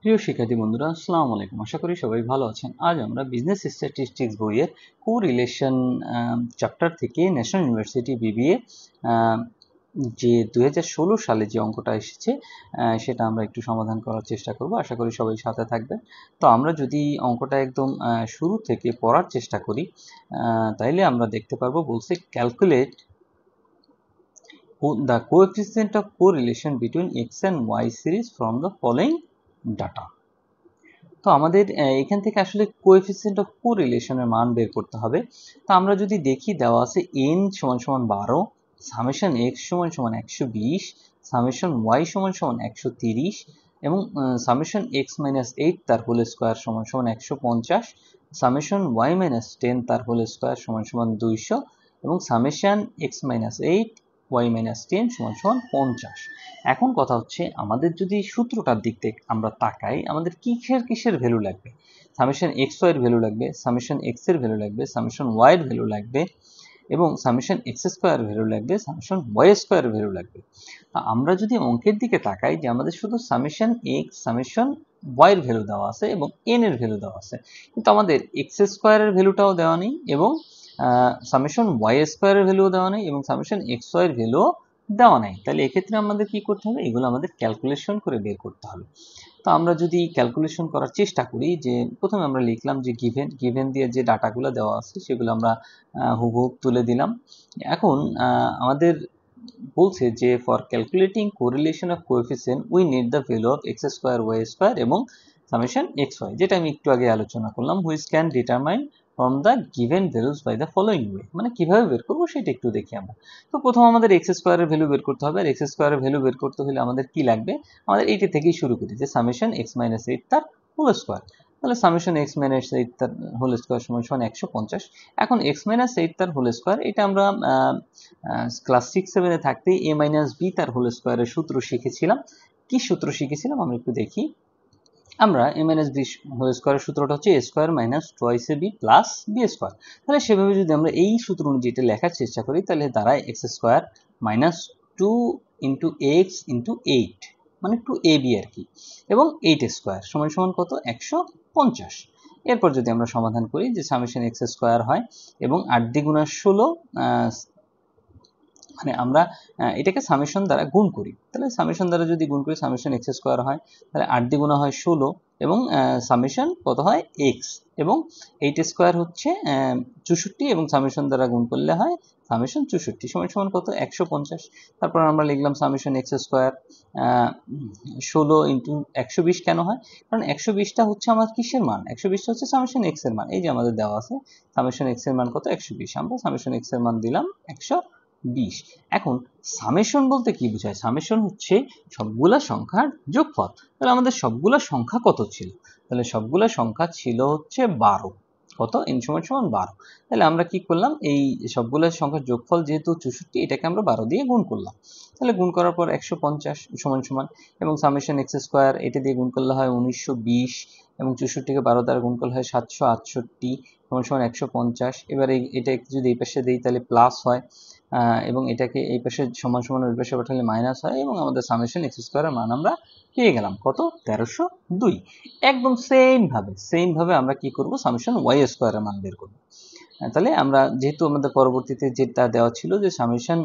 প্রিয় শিক্ষার্থী বন্ধুরা, আসসালামু আলাইকুম। আশা করি সবাই ভালো আছেন। আজ আমরা বিজনেস স্ট্যাটিস্টিক্স বইয়ের কোরিলেশন চ্যাপ্টার থেকে ন্যাশনাল ইউনিভার্সিটি বিবিএ যে 2016 সালে যে অঙ্কটা এসেছে সেটা আমরা একটু সমাধান করার চেষ্টা করব। আশা করি সবাই সাথে থাকবেন। তো আমরা যদি অঙ্কটা একদম শুরু থেকে পড়ার চেষ্টা করি তাইলে আমরা দেখতে পারবো বলছে calculate the coefficient of correlation between x and y series from the following data. তো আমাদের এখান থেকে আসলে কোএফিসিয়েন্ট অফ কোরিলেশনের মান বের করতে হবে। তো আমরা যদি দেখি দেওয়া আছে n সমান সমান 12, সামেশন x সমান সমান 120, সামেশন y সমান সমান 130 এবং সামেশন x মাইনাস 8 তার হোল স্কোয়ার সমান সমান 150, সামেশন y মাইনাস 10 তার হোল স্কোয়ার সমান সমান 200 এবং summation x minus 8 y minus 10 সমান সমান 50। এখন কথা হচ্ছে আমাদের যদি সূত্রটার দিক থেকে আমরা তাকাই, আমাদের কিসের ভ্যালু লাগবে? সামেশন এক্স ওয়াই এর ভ্যালু লাগবে, সামেশন এক্স এর ভ্যালু লাগবে, সামেশন ওয়াই এর ভ্যালু লাগবে এবং সামেশন এক্স স্কোয়ার ভ্যালু লাগবে, সামেশন ওয়াই স্কোয়ার ভ্যালু লাগবে। আমরা যদি অঙ্কের দিকে তাকাই যে আমাদের শুধু সামেশন এক্স সামেশন ওয়াই এর ভ্যালু দেওয়া আছে এবং এন এর ভ্যালু দেওয়া আছে, কিন্তু আমাদের এক্স স্কোয়ার এর ভ্যালুটাও দেওয়া নেই এবং সামেশন ওয়াই স্কোয়ার এর ভ্যালু দেওয়া নেই এবং সামেশন এক্স ওয়াই এর ভ্যালু দেওয়া নাই। তাহলে এক্ষেত্রে আমাদের কি করতে হবে? এগুলো আমাদের ক্যালকুলেশন করে বের করতে হবে। তো আমরা যদি ক্যালকুলেশন করার চেষ্টা করি, যে প্রথমে আমরা লিখলাম যে গিভেন দিয়ে যে ডাটাগুলো দেওয়া আছে সেগুলো আমরা হুবহু তুলে দিলাম। এখন আমাদের বলছে যে for calculating correlation of coefficient we need the value of x square y square এবং সামেশন এক্স ওয়াই, যেটা আমি একটু আগে আলোচনা করলাম, which can determine from the given values by the following way. মানে কিভাবে বের করবো সেটা একটু দেখি আমরা। তো প্রথম আমাদের এক্স স্কোয়ারের ভ্যালু বের করতে হবে, আর এক্স স্কোয়ারের ভ্যালু বের করতে হলে আমাদের কি লাগবে? আমাদের এইটা থেকেই শুরু করি যে সামেশন এক্স মাইনাস এইট তার হোল স্কোয়ার। তাহলে সামেশন এক্স মাইনাস এইট তার হোল স্কোয়ার সমান সমান 150। এখন এক্স মাইনাস এইট তার হোল স্কোয়ার, এটা আমরা ক্লাস 6-7 থাকতেই এ মাইনাস বি তার হোল স্কোয়ারের সূত্র শিখেছিলাম। কি সূত্র শিখেছিলাম আমরা একটু দেখি। আমরা এ মাইনাস বি হোল স্কোয়ারের সূত্রটা হচ্ছে এ square minus twice A B plus B square. তাহলে সেভাবে যদি আমরা এই সূত্র অনুযায়ী এটা লেখার চেষ্টা করি তাহলে দাঁড়ায় x square minus 2 x into 8, মানে 2ab আর কি, এবং 8 স্কোয়ার সমান সমান কত? 150। এরপর যদি আমরা সমাধান করি যে সামেশন এক্স স্কোয়ার হয় এবং 8 দ্বিগুণা 16, মানে আমরা এটাকে সামেশন দ্বারা গুণ করি। তাহলে সামেশন দ্বারা যদি গুণ করি সামেশন এক্স স্কোয়ার হয়, তাহলে 8 দ্বিগুণা হয় 16 এবং সামেশন কত হয়? এক্স এবং 8 স্কোয়ার হচ্ছে 64 এবং সামেশন দ্বারা গুণ করলে হয় সামেশন 64 সমান সমান কত? 150। তারপর আমরা লিখলাম সামেশন এক্স স্কোয়ার 16 ইন্টু 120 কেন হয়? কারণ 120টা হচ্ছে আমার কিসের মান? 120টা হচ্ছে সামেশন এক্স এর মান। এই যে আমাদের দেওয়া আছে সামেশন এক্স এর মান কত? 120। আমরা সামেশন এক্স এর মান দিলাম 120। এখন সামেশন বলতে কি বোঝায়? সামেশন হচ্ছে সবগুলা সংখ্যার যোগফল। তাহলে আমাদের সবগুলা সংখ্যা কত ছিল? তাহলে সবগুলা সংখ্যা ছিল হচ্ছে 12। কত? n সমান সমান 12। তাহলে আমরা কি করলাম? এই সবগুলা সংখ্যার যোগফল যেহেতু 64, এটাকে আমরা 12 দিয়ে গুণ করলাম। তাহলে গুণ করার পর 150 সমান সমান এবং সামেশন এক্স স্কোয়ার এটা দিয়ে গুণ করলে হয় 1920 এবং 64কে 12 দ্বারা গুণ করলে হয় 768 সমান সমান 150। এবারে এটা যদি এই পাশে দিই তাহলে প্লাস হয় এবং এটাকে এই পাশে সমান সমান ওই পাশে পাঠালে মাইনাস হয় এবং আমাদের সামেশন এক্স স্কোয়ারের মান আমরা পেয়ে গেলাম কত? 1302। একদম সেম ভাবে আমরা কি করব? সামেশন ওয়াই স্কোয়ারের মান বের করব। তাহলে আমরা যেহেতু আমাদের পরবর্তীতে যেটা দেওয়া ছিল যে summation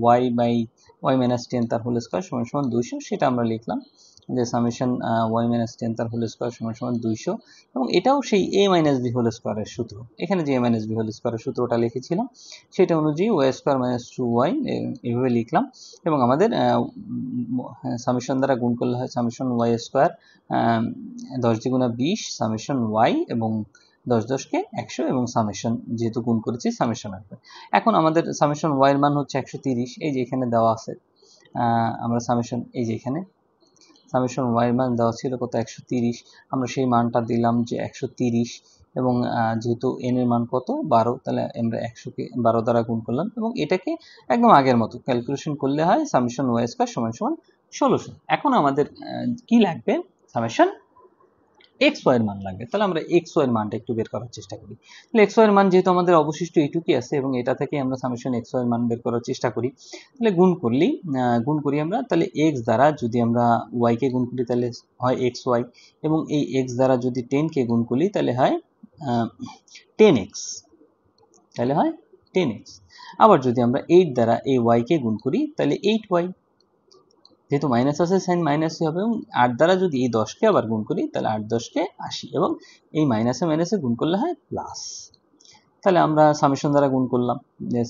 y by y minus 10 তার হোল স্কোয়ার সমান সমান 200, সেটা আমরা লিখলাম যে সামেশন ওয়াই মাইনাস 10 তার হোল স্কোয়ার সমান সমান 200 এবং এটাও সেই এ মাইনাস বি হোল স্কোয়ারের সূত্র। এখানে যে এ মাইনাস বি হোল স্কোয়ারের সূত্রটা লিখেছিলাম সেটা অনুযায়ী ওয়াই স্কোয়ার মাইনাস 2y এইভাবে লিখলাম এবং আমাদের সামেশন দ্বারা গুণ করলে হয় সামেশন ওয়াই স্কোয়ার 10 দ্বিগুণা 20 সামেশন ওয়াই এবং 10 10কে 100 এবং সামেশন যেহেতু গুণ করেছি সামেশন আসবে। এখন আমাদের সামেশন ওয়াই এর মান হচ্ছে 130, এই যে এখানে দেওয়া আছে। আমরা সামেশন এই যে এখানে সামেশন ওয়াই এর মান দেওয়া ছিল কত? 130। আমরা সেই মানটা দিলাম যে 130 এবং যেহেতু এন এর মান কত? 12, তাহলে আমরা 100কে 12 দ্বারা গুণ করলাম এবং এটাকে একদম আগের মতো ক্যালকুলেশন করলে হয় সামেশন ওয়াই স্কোয়ার সমান সমান 1600। এখন আমাদের কি লাগবে? সামেশন এক্স ওয়াই এর মান লাগবে। তাহলে আমরা এক্স ওয়াই এর মানটা একটু বের করার চেষ্টা করি। তাহলে এক্স ওয়াই এর মান যেহেতু আমাদের অবশিষ্ট এইটুকুই আছে এবং এটা থেকে আমরা সামেশন এক্স ওয়াই এর মান বের করার চেষ্টা করি, তাহলে গুণ করি আমরা, তাহলে এক্স দ্বারা যদি আমরা ওয়াই কে গুণ করি তাহলে হয় এক্স ওয়াই, এবং এই এক্স দ্বারা যদি 10 কে গুণ করি তাহলে হয় 10x, তাহলে হয় 10x। আবার যদি আমরা 8 দ্বারা এই ওয়াই কে গুণ করি তাহলে 8y, যেহেতু মাইনাস আছে সাইন মাইনাসই হবে, এবং 8 দ্বারা যদি এই 10 কে আবার গুণ করি তাহলে 8 10 কে 80, এবং এই মাইনাসে মাইনাসে গুণ করলে হয় প্লাস। তাহলে আমরা সামেশন দ্বারা গুণ করলাম, যে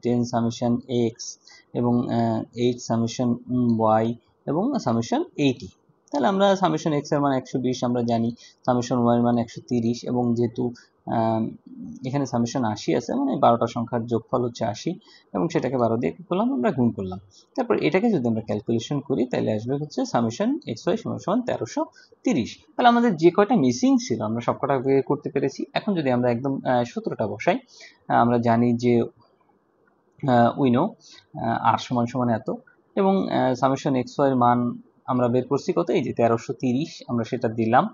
10 সামেশন এক্স এবং 8 সামেশন ওয়াই এবং সামেশন 80। তাহলে আমরা সামেশন এক্স এর মান 120 আমরা জানি, সামেশন ওয়াই এর মান 130, এবং যেহেতু এখানে সামেশন 80 আছে, মানে 12টা সংখ্যার যোগফল হচ্ছে 80, এবং সেটাকে 12 দিয়ে কি করলাম আমরা গুণ করলাম। তারপর এটাকে যদি আমরা ক্যালকুলেশন করি তাহলে আসবে হচ্ছে সামেশন এক্স ওয়াই সমান সমান 1330। তাহলে আমাদের যে কয়টা মিসিং ছিল আমরা সব কটা বের করতে পেরেছি। এখন যদি আমরা একদম সূত্রটা বসাই, আমরা জানি যে উইনো আর সমান সমান এত, এবং সামেশন এক্স ওয়াই এর মান আমরা বের করছি কত, এই যে 1330 আমরা সেটা দিলাম,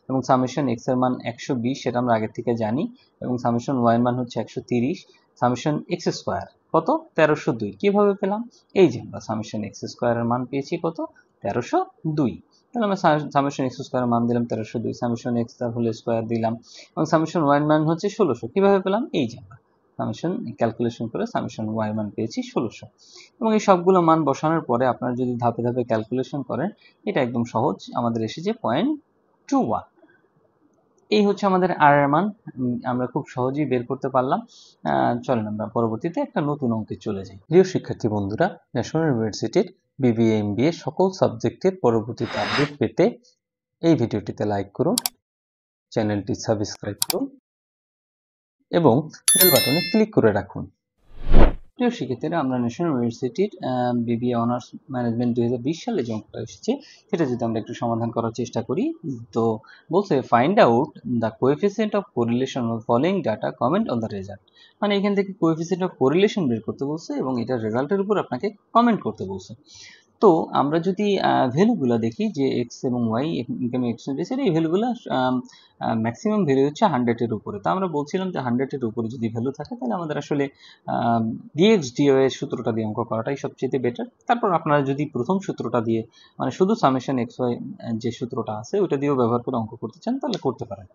এবং সামেশন এক্স এর মান 120 সেটা আমরা আগের থেকে জানি, এবং সামেশন ওয়াই এর মান হচ্ছে 130, সামেশন এক্স স্কোয়ার কত 1302। কিভাবে পেলাম, এই যে আমরা সামেশন এক্স স্কোয়ার এর মান পেয়েছি কত 1302। তাহলে আমরা সামেশন এক্স স্কোয়ার মান দিলাম 1302, সামেশন এক্স তার হোল স্কোয়ার দিলাম, এবং সামেশন ওয়াই এর মান হচ্ছে 1600। কিভাবে পেলাম, এই যে আমরা সামেশন ক্যালকুলেশন করে সামেশন ওয়াই মান পেয়েছি 1600, এবং এই সবগুলো মান বসানোর পরে আপনারা যদি ধাপে ধাপে ক্যালকুলেশন করেন এটা একদম সহজ, আমাদের এসেছে 0.21। এই হচ্ছে আমাদের আর এর মান, আমরা খুব সহজেই বের করতে পারলাম। চলেন আমরা পরবর্তীতে একটা নতুন অঙ্কে চলে যাই। প্রিয় শিক্ষার্থী বন্ধুরা, ন্যাশনাল ইউনিভার্সিটির বিবিএ এমবিএ সকল সাবজেক্টের পরবর্তীতে আপডেট পেতে এই ভিডিওটিতে লাইক করুন, চ্যানেলটি সাবস্ক্রাইব করুন এবং বেল বাটনে ক্লিক করে রাখুন। প্রিয় শিক্ষার্থীরা, আমরা ন্যাশনাল ইউনিভার্সিটির বিবিএ অনার্স ম্যানেজমেন্ট 2020 সালে যে অঙ্কটা এসেছে সেটা যদি আমরা একটু সমাধান করার চেষ্টা করি, তো বলছে find out the coefficient of correlation of following data, comment on the result. মানে এখান থেকে কোএফিসিয়েন্ট অফ কোরিলেশন বের করতে বলছে এবং এটার রেজাল্টের উপর আপনাকে কমেন্ট করতে বলছে। তো আমরা যদি ভ্যালুগুলো দেখি যে এক্স এবং ওয়াই ইনকাম এক্সপেন্ডিচার, এই ভ্যালুগুলো ম্যাক্সিমাম ভ্যালু হচ্ছে 100-এর উপরে। তো আমরা বলছিলাম যে 100-এর উপরে যদি ভ্যালু থাকে তাহলে আমাদের আসলে ডিএক্স ডিওয়াই এর সূত্রটা দিয়ে অঙ্ক করাটাই সবচেয়ে বেটার। তারপর আপনারা যদি প্রথম সূত্রটা দিয়ে, মানে শুধু সামেশন এক্স ওয়াই যে সূত্রটা আছে ওইটা দিয়েও ব্যবহার করে অঙ্ক করতে চান তাহলে করতে পারেন,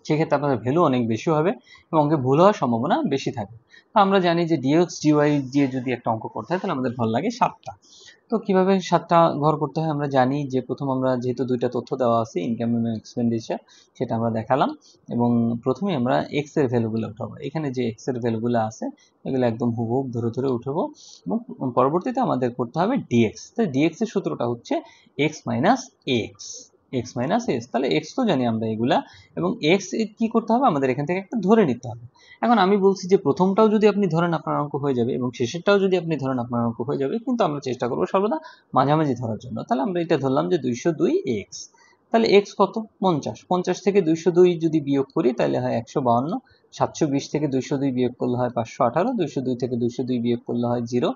সেক্ষেত্রে আপনাদের ভ্যালু অনেক বেশি হবে এবং অঙ্কে ভুল হওয়ার সম্ভাবনা বেশি থাকে। তো আমরা জানি যে ডিএক্স ডিওয়াই দিয়ে যদি একটা অঙ্ক করতে হয় তাহলে আমাদের ঘর লাগে 7টা। তো কিভাবে 7টা ঘর করতে হয় আমরা জানি, যে প্রথম আমরা যেহেতু দুইটা তথ্য দেওয়া আছে ইনকাম এবং এক্সপেন্ডিচার সেটা আমরা দেখালাম, এবং প্রথমে আমরা এক্স এর ভ্যালুগুলো উঠাবো। এখানে যে এক্স এর ভ্যালুগুলো আছে এগুলো একদম হুবহু ধরে ধরে উঠাবো, এবং পরবর্তীতে আমাদের করতে হবে ডিএক্স। তাই ডিএক্স এর সূত্রটা হচ্ছে x minus x, x minus x. তাহলে এক্স তো জানি আমরা এগুলা, এবং এক্স কি করতে হবে আমাদের এখান থেকে একটা ধরে নিতে হবে। এখন আমি বলছি যে প্রথমটাও যদি আপনি ধরেন আপনার অঙ্ক হয়ে যাবে, এবং শেষেরটাও যদি আপনি ধরেন আপনার অঙ্ক হয়ে যাবে, কিন্তু আমরা চেষ্টা করবো সর্বদা মাঝামাঝি ধরার জন্য। তাহলে আমরা এটা ধরলাম যে 202 এক্স। তাহলে এক্স কত 50, 50 থেকে 202 যদি বিয়োগ করি তাহলে হয় 152, 720 থেকে 202 বিয়োগ করলে হয় 518, 202 থেকে 202 বিয়োগ করলে হয় 0,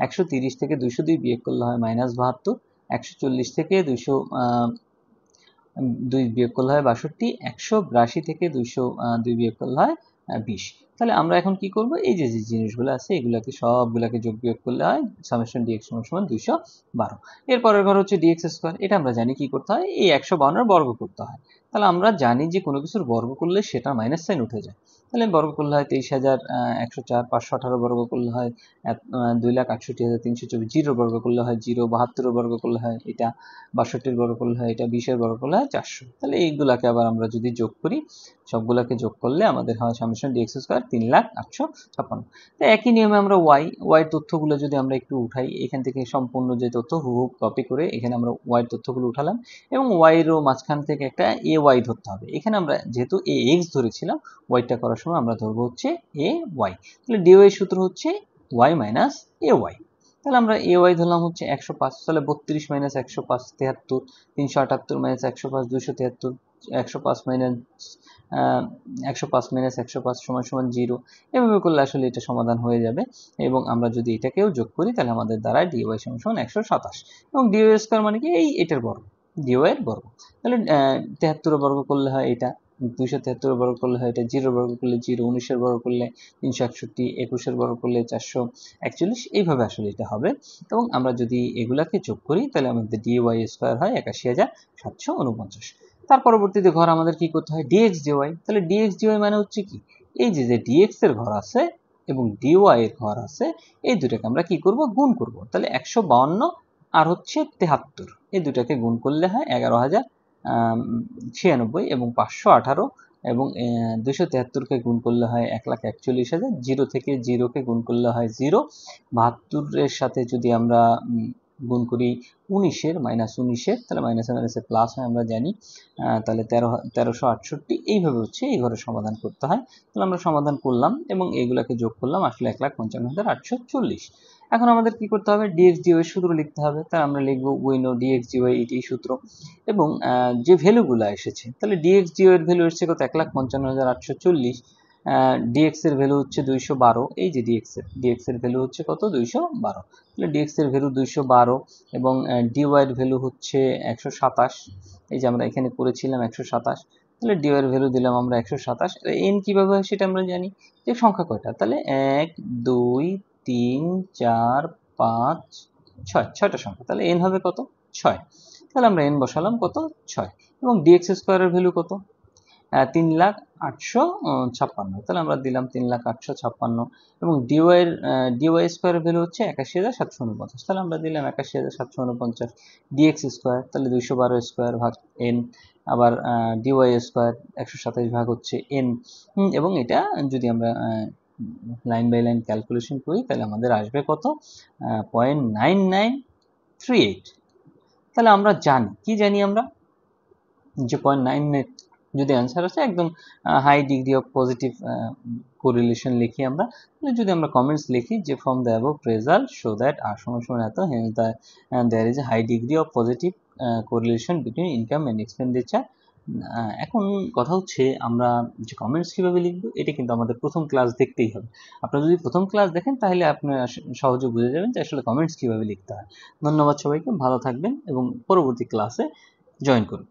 130 থেকে 202 বিয়োগ করলে হয় -72, 140 থেকে 202 বিয়োগ করলে হয় 62, 182 থেকে 202 বিয়োগ করলে হয় 20। তাহলে আমরা এখন কি করব, এই যে যে জিনিসগুলো আছে এগুলাকে সবগুলাকে যোগ বিয়োগ করলে হয় সামেশন ডিএক্স সমান 212। এরপরের ঘর হচ্ছে ডিএক্স স্কোয়ার, এটা আমরা জানি কি করতে হয়, এই 152 এর বর্গ করতে হয়। তাহলে আমরা জানি যে কোনো কিছুর বর্গ করলে সেটা মাইনাস সাইন উঠে যায়। তাহলে বর্গ করলে হয় 23,104, 518 বর্গ করলে হয় 2,68,324, 0 বর্গ করলে হয় 0, 72 বর্গ করলে হয় এটা, 62 বর্গ করলে হয় এটা, 20 বর্গ করলে হয় 400। তাহলে এইগুলাকে আবার আমরা যদি যোগ করি, সবগুলাকে যোগ করলে আমাদের হয় সামেশন ডিএক্স স্কোয়ার 3,0856। তো একই নিয়মে আমরা ওয়াই তথ্যগুলো যদি আমরা একটু উঠাই, এখান থেকে সম্পূর্ণ যে তথ্য হুবহু কপি করে এখানে আমরা ওয়াই তথ্যগুলো উঠালাম, এবং ওয়াই এরও মাঝখান থেকে একটা এ ওয়াই ধরতে হবে। এখানে আমরা যেহেতু এ এক্স ধরেছিলাম, ওয়াইটা করার সময় আমরা ধরবো হচ্ছে এ ওয়াই। তাহলে ডিওয়াই সূত্র হচ্ছে ওয়াই মাইনাস এ ওয়াই। তাহলে আমরা এ ওয়াই ধরলাম হচ্ছে 105, তাহলে 32 মাইনাস 105 73, 378 মাইনাস 105 273, 105 মাইনাস 105 সমান সমান 0। এভাবে করলে আসলে এটা সমাধান হয়ে যাবে, এবং আমরা যদি এটাকেও যোগ করি তাহলে আমাদের দ্বারায় ডিওয়াই সমান সমান 127, এবং ডিওয়াই স্কোয়ার মানে কি এই এটার বর্গ। ডিওয়াই এর বর্গ। তাহলে 73 বর্গ করলে হয় এটা, 273 বর্গ করলে হয় এটা, 0 বর্গ করলে 0, 19 বর্গ করলে 361, 21 বর্গ করলে 441, এইভাবে আসলে এটা হবে। এবং আমরা যদি এগুলাকে যোগ করি তাহলে আমাদের ডিওয়াই স্কয়ার হয় 81749। তার পরবর্তীতে ঘর আমাদের কি করতে হয়, ডিএক্স ডিওয়াই। তাহলে ডিএক্স ডিওয়াই মানে হচ্ছে কি, এই যে ডিএক্স এর ঘর আছে এবং ডিওয়াই এর ঘর আছে, এই দুটাকে আমরা কি করব, গুণ করব। তাহলে 152 আর হচ্ছে 73, এই দুটাকে গুণ করলে হয় 11,096 এবং 518, এবং 273কে গুণ করলে হয় 1,41,000, 0 থেকে 0কে গুণ করলে হয় 0, 72-এর সাথে যদি আমরা গুণ করি 19-এর, -19-এর, তাহলে মাইনাসে মাইনাসে প্লাস হয় আমরা জানি, তাহলে 1368, এইভাবে হচ্ছে এই ঘরের সমাধান করতে হয়। তাহলে আমরা সমাধান করলাম এবং এইগুলাকে যোগ করলাম, আসলে 1,55,840। এখন আমাদের কি করতে হবে, ডিএক্স ডিওয়াই সূত্র লিখতে হবে। তাহলে আমরা লিখবো উই নো ডিএক্স ডিওয়াই, এটাই সূত্র। এবং যে ভ্যালুগুলো এসেছে, তাহলে ডিএক্স ডিওয়াই এর ভ্যালু এসেছে কত, 1,55,840। ডিএক্স এর ভ্যালু হচ্ছে 212, এই যে ডিএক্স এর ভ্যালু হচ্ছে কত, 212। তাহলে ডিএক্স এর ভ্যালু 212 এবং ডিওয়াই এর ভ্যালু হচ্ছে 127, এই যে আমরা এখানে করেছিলাম 127। তাহলে ডিওয়াই এর ভ্যালু দিলাম আমরা 127। এন কিভাবে হয় সেটা আমরা জানি, যে সংখ্যা কয়টা, তাহলে 1 2 3 4 5 6, 6টা সংখ্যা, তাহলে এন হবে কত, 6। তাহলে আমরা এন বসালাম কত, 6। এবং ডিএক্স স্কোয়ারের ভ্যালু কত, 3,08,56, তাহলে আমরা দিলাম 3,08,56। এবং ডিওয়াই স্কোয়ারের ভ্যালু হচ্ছে 81,749, তাহলে আমরা দিলাম 81,749। ডিএক্স স্কোয়ার, তাহলে 212 স্কোয়ার ভাগ এন, আবার ডিওয়াই স্কোয়ার 127 ভাগ হচ্ছে এন। এবং এটা যদি আমরা লাইন বাই লাইন ক্যালকুলেশন করি তাহলে আমাদের আসবে কত, 0.9938। তাহলে আমরা জানি, কি জানি আমরা, যে 0.99 যদি অ্যান্সার আসে, একদম high degree of positive correlation লিখি আমরা। যদি আমরা কমেন্টস লিখি যে from the above result show that R সমান এত, hence there is a high degree of positive correlation between income and expenditure. এখন কথা হচ্ছে আমরা যে কমেন্টস কীভাবে লিখবো, এটা কিন্তু আমাদের প্রথম ক্লাস দেখতেই হবে। আপনারা যদি প্রথম ক্লাস দেখেন তাহলে আপনারা সহজে বুঝে যাবেন যে আসলে কমেন্টস কীভাবে লিখতে হয়। ধন্যবাদ সবাইকে, ভালো থাকবেন এবং পরবর্তী ক্লাসে জয়েন করুন।